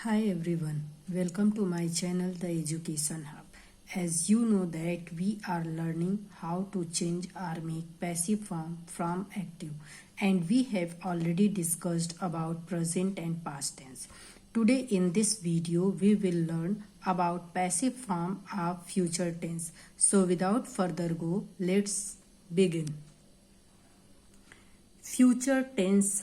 Hi everyone, welcome to my channel The Education Hub. As you know that we are learning how to change or make passive form from active, and we have already discussed about present and past tense. Today in this video we will learn about passive form of future tense. So without further go, let's begin. Future tense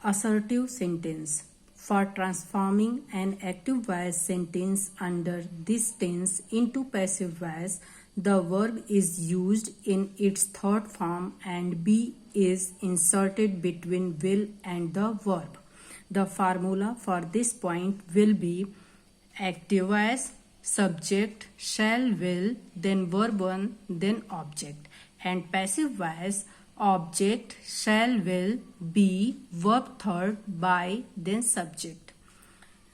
assertive sentence. For transforming an active voice sentence under this tense into passive voice, the verb is used in its third form and be is inserted between will and the verb. The formula for this point will be active voice, subject, shall, will, then verb 1, then object, and passive voice, object, shall, will, be, verb third, by, then subject.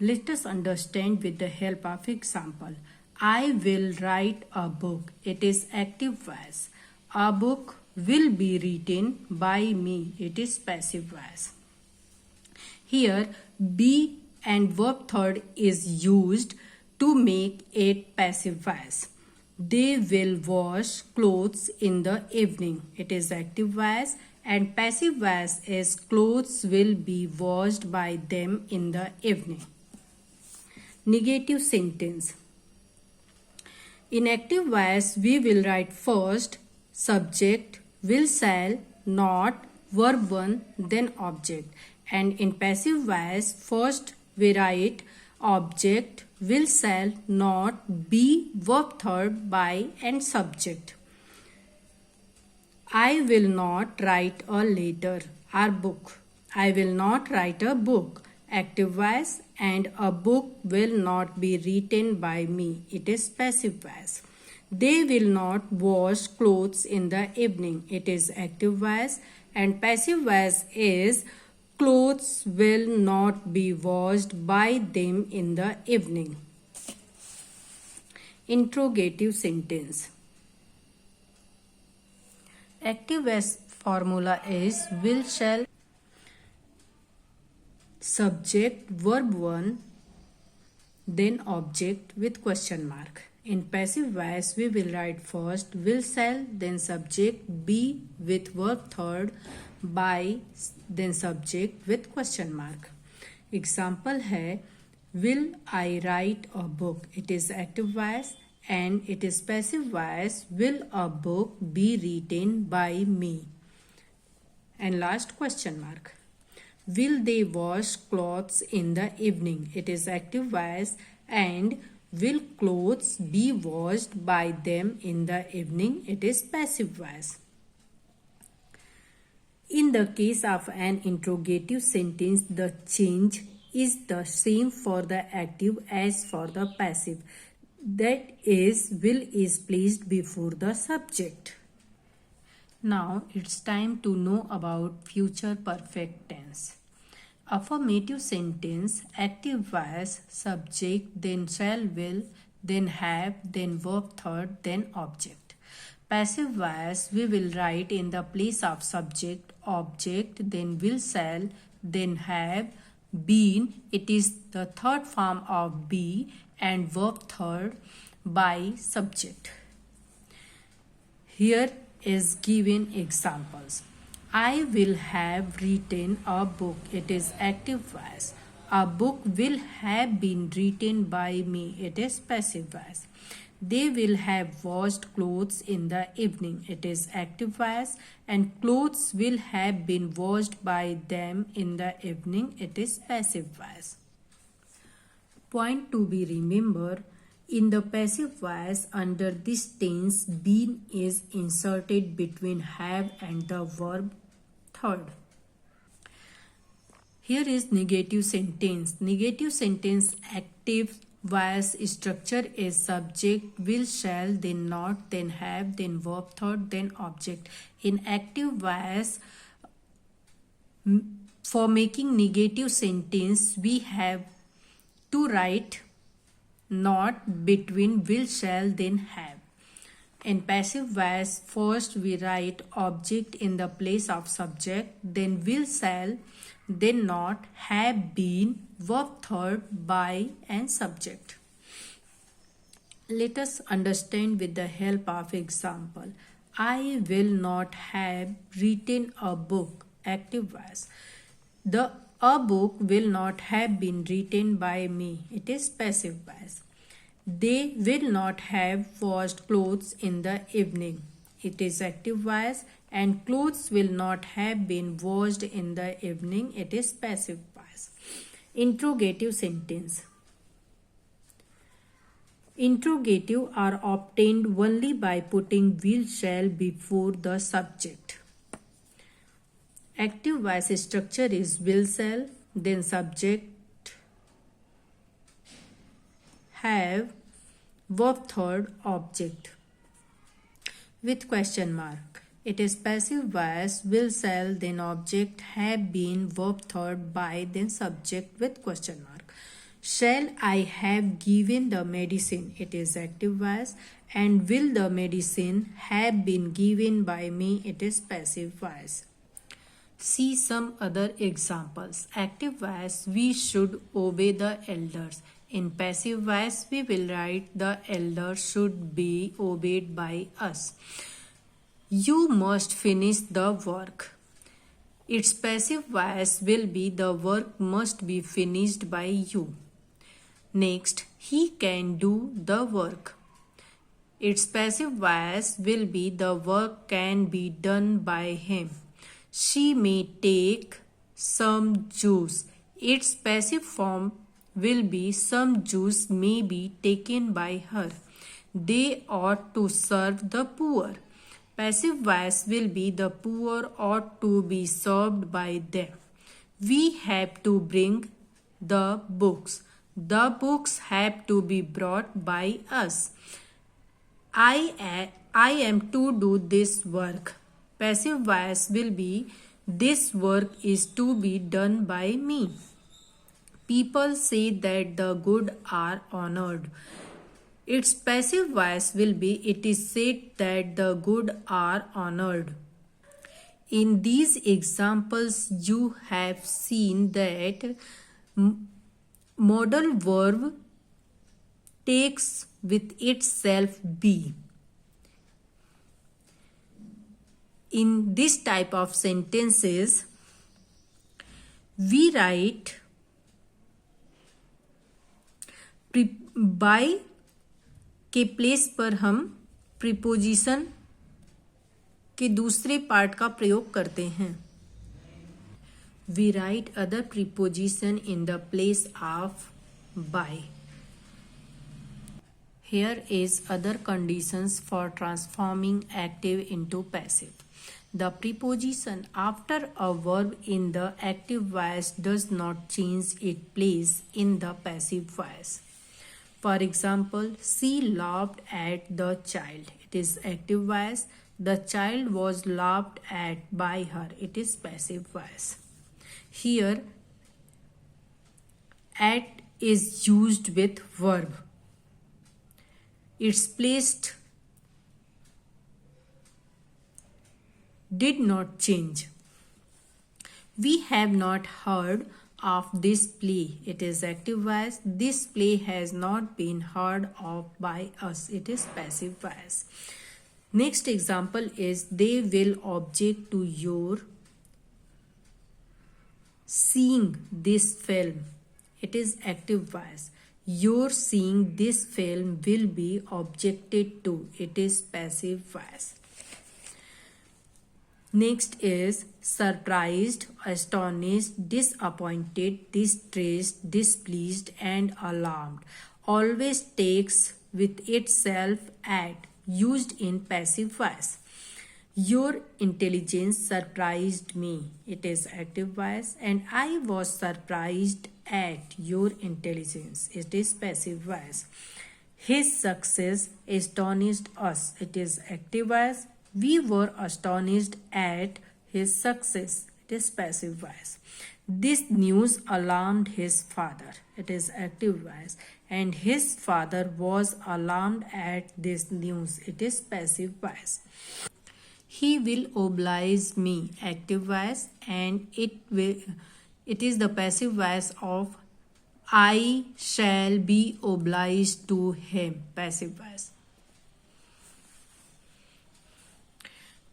Let us understand with the help of example. I will write a book. It is active voice. A book will be written by me. It is passive voice. Here, be and verb third is used to make it passive voice. They will wash clothes in the evening. It is active voice, and passive voice is clothes will be washed by them in the evening. Negative sentence. In active voice, we will write first subject, will, shall, not, verb 1, then object. And in passive voice, first we write object, will, shall, not, be, verb third, by, and subject. I will not write a letter or book. I will not write a book. Active voice, and a book will not be written by me. It is passive voice. They will not wash clothes in the evening. It is active voice, and passive voice is clothes will not be washed by them in the evening. Interrogative sentence. Active voice formula is will, shall, subject, verb 1, then object with question mark. In passive voice, we will write first will, shall, then subject, be with verb third, by, then subject with question mark. Example है will I write a book. It is active voice, and it is passive voice. Will a book be written by me? And last question mark. Will they wash clothes in the evening? It is active voice, and will clothes be washed by them in the evening? It is passive voice. In the case of an interrogative sentence, the change is the same for the active as for the passive. That is, will is placed before the subject. Now it's time to know about future perfect tense. Affirmative sentence, active voice, subject, then shall, will, then have, then verb third, then object. Passive voice, we will write in the place of subject, object, then will, shall, then have, been. It is the third form of be, and verb third, by, subject. Here is given examples. I will have written a book. It is active voice. A book will have been written by me. It is passive voice. They will have washed clothes in the evening. It is active voice, and clothes will have been washed by them in the evening. It is passive voice. Point to be remembered. In the passive voice, under this tense, been is inserted between have and the verb third. Here is negative sentence. Negative sentence, active voice structure is subject, will, shall, then not, then have, then verb third, then object. In active voice, for making negative sentence, we have to write not between will, shall, then have. In passive voice, first we write object in the place of subject, then will, shall, then not, have been, verb third, by and subject. Let us understand with the help of example. I will not have written a book. Active voice. The a book will not have been written by me. It is passive voice. They will not have washed clothes in the evening. It is active voice. And clothes will not have been washed in the evening. It is passive voice. Interrogative sentence. Interrogative are obtained only by putting will shall before the subject. Active voice structure is will shall, then subject, have, verb third, object with question mark. It is passive voice will shall, then object, have been, verb third, by, then subject with question mark. Shall I have given the medicine? It is active voice. And will the medicine have been given by me? It is passive voice. See some other examples. Active voice, we should obey the elders. In passive voice, we will write the elders should be obeyed by us. You must finish the work. Its passive voice will be the work must be finished by you. Next, he can do the work. Its passive voice will be the work can be done by him. She may take some juice. Its passive form will be some juice may be taken by her. They ought to serve the poor. Passive voice will be the poor ought to be served by them. We have to bring the books. The books have to be brought by us. I am to do this work. Passive voice will be this work is to be done by me. People say that the good are honored. Its passive voice will be it is said that the good are honored. In these examples, you have seen that modal verb takes with itself be. In this type of sentences, we write by के place पर हम preposition के दूसरे part का प्रयोग करते हैं. We write other preposition in the place of by. Here is other conditions for transforming active into passive. The preposition after a verb in the active voice does not change its place in the passive voice. For example, she laughed at the child. It is active voice. The child was laughed at by her. It is passive voice. Here, at is used with verb. It's placed did not change. We have not heard of this play. It is active voice. This play has not been heard of by us. It is passive voice. Next example is they will object to your seeing this film. It is active voice. Your seeing this film will be objected to. It is passive voice. Next is surprised, astonished, disappointed, distressed, displeased, and alarmed. Always takes with itself at, used in passive voice. Your intelligence surprised me. It is active voice. And I was surprised at your intelligence. It is passive voice. His success astonished us. It is active voice. We were astonished at his success. It is passive voice. This news alarmed his father. It is active voice. And his father was alarmed at this news. It is passive voice. He will oblige me. Active voice. And It is the passive voice of I shall be obliged to him. Passive voice.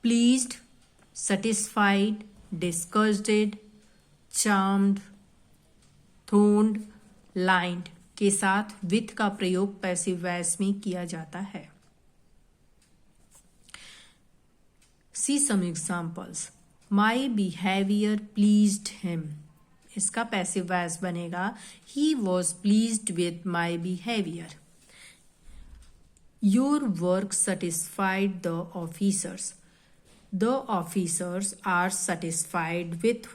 Pleased, satisfied, disgusted, charmed, thronged, lined के साथ with का प्रयोग passive voice में किया जाता है. See some examples. My behavior pleased him. इसका passive voice बनेगा He was pleased with my behavior. Your work satisfied the officers. The officers are satisfied with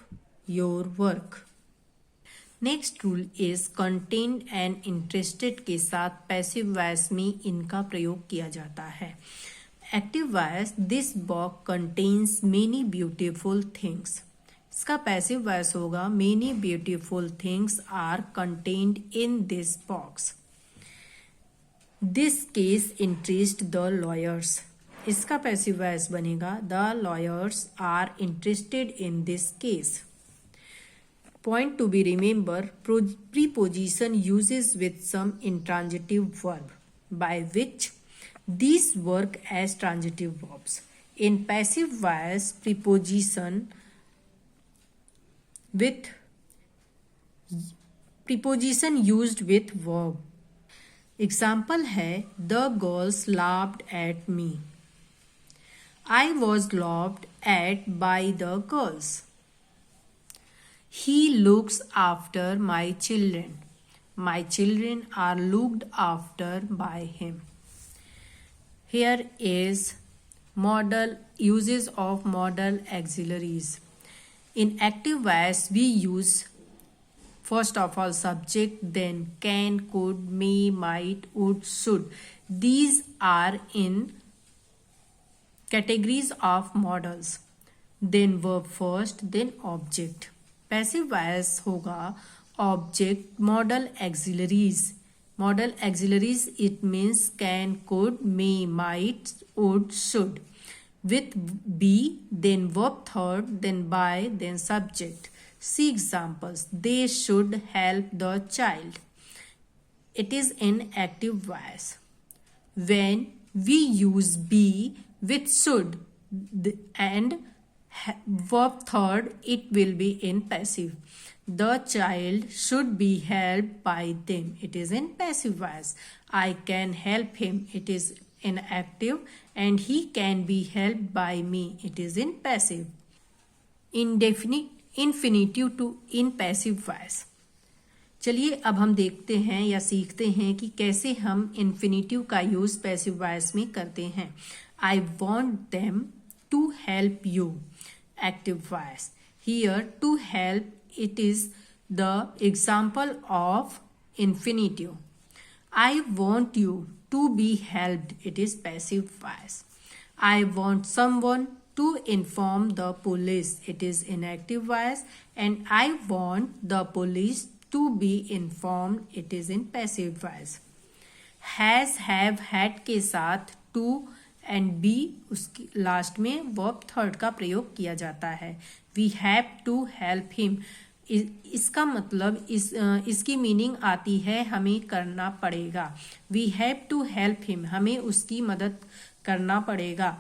your work. Next rule is contained and interested के साथ passive voice में इनका प्रयोग किया जाता है. Active voice this box contains many beautiful things. इसका passive voice होगा many beautiful things are contained in this box. This case interest the lawyers. इसका पैसिव वॉइस बनेगा the lawyers are interested in this case. Point to be remember, preposition uses with some intransitive verb by which these work as transitive verbs. In passive voice, preposition used with verb. Example है The girls laughed at me. I was laughed at by the girls. He looks after my children. My children are looked after by him. Here is modal uses of modal auxiliaries. In active voice, we use first of all subject, then can, could, may, might, would, should. These are in categories of modals. Then verb first, then object. Passive voice होगा object modal auxiliaries. Modal auxiliaries it means can, could, may, might, would, should. With be, then verb third, then by, then subject. See examples. They should help the child. It is in active voice. When we use be with should and verb third, it will be in passive. The child should be helped by them. It is in passive voice. I can help him. It is in active. And he can be helped by me. It is in passive. Indefinite infinitive to in passive voice. चलिए अब हम देखते हैं या सीखते हैं कि कैसे हम infinitive का यूज पैसिव वॉइस में करते हैं. I want them to help you. Active voice. Here to help, it is the example of infinitive. I want you to be helped. It is passive voice. I want someone to inform the police. It is inactive voice. And I want the police to be informed. It is in passive voice. Has, have, had के साथ to and be उसकी last में verb third का प्रयोग किया जाता है. We have to help him. इसका मतलब इसकी मीनिंग आती है हमें करना पड़ेगा. We have to help him, हमें उसकी मदद करना पड़ेगा,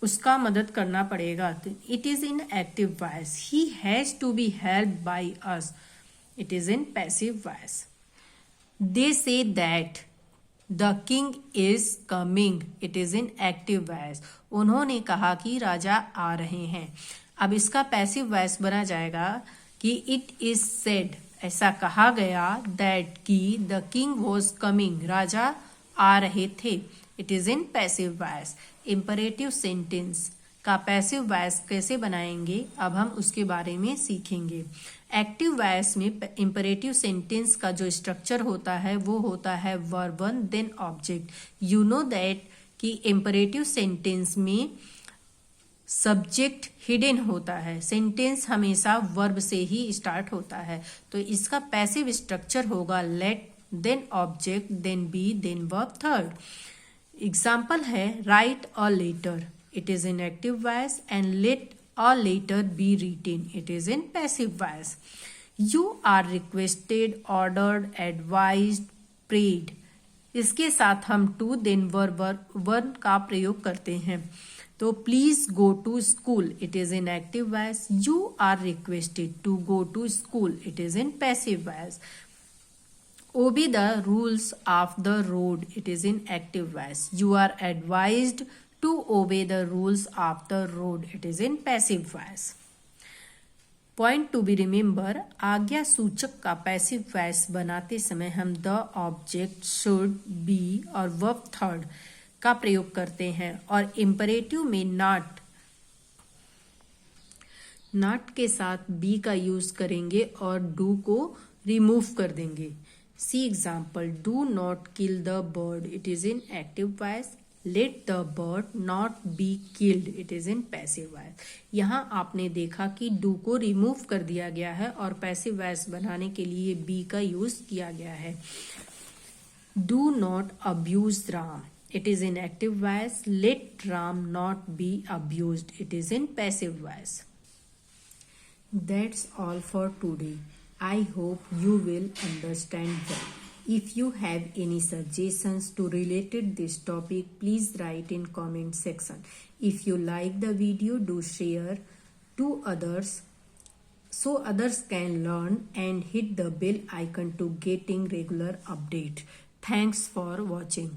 उसका मदद करना पड़ेगा. It is in active voice. He has to be help by us. It is in passive voice. They say that The king is coming. It is in active voice. उन्होंने कहा कि राजा आ रहे हैं. अब इसका पैसिव वॉइस बना जाएगा कि it is said, ऐसा कहा गया, that कि the king was coming, राजा आ रहे थे. It is in passive voice. Imperative sentence का पैसिव वॉइस कैसे बनाएंगे अब हम उसके बारे में सीखेंगे. एक्टिव वॉइस में इंपरेटिव सेंटेंस का जो स्ट्रक्चर होता है वो होता है verb one then object. You know that कि इंपरेटिव सेंटेंस में सब्जेक्ट हिडन होता है. सेंटेंस हमेशा वर्ब से ही स्टार्ट होता है. तो इसका पैसिव स्ट्रक्चर होगा let, then object, then be, then verb third. Example है write a letter. It is in active voice. And let a letter be written. It is in passive voice. You are requested, ordered, advised, prayed. इसके साथ हम to then verb का प्रयोग करते हैं। तो please go to school, it is in active voice. You are requested to go to school, it is in passive voice. Obey the rules of the road, it is in active voice. You are advised to obey the rules of the road, it is in passive voice. Point to be remember, आज्ञा सूचक का passive voice बनाते समय हम the, object, should, B और verb third का प्रयोग करते हैं और इम्परेटिव में नॉट के साथ बी का यूज करेंगे और डू को रिमूव कर देंगे। See example, do not kill the bird, it is in active voice. Let the bird not be killed, it is in passive voice. यहाँ आपने देखा कि do को रिमूव कर दिया गया है और पैसिव वॉइस बनाने के लिए be का यूज किया गया है। Do not abuse Ram, it is in active voice. Let Ram not be abused, it is in passive voice. That's all for today. I hope you will understand well. If you have any suggestions to related this topic, please write in comment section. If you like the video, do share to others so others can learn, and hit the bell icon to getting regular update. Thanks for watching.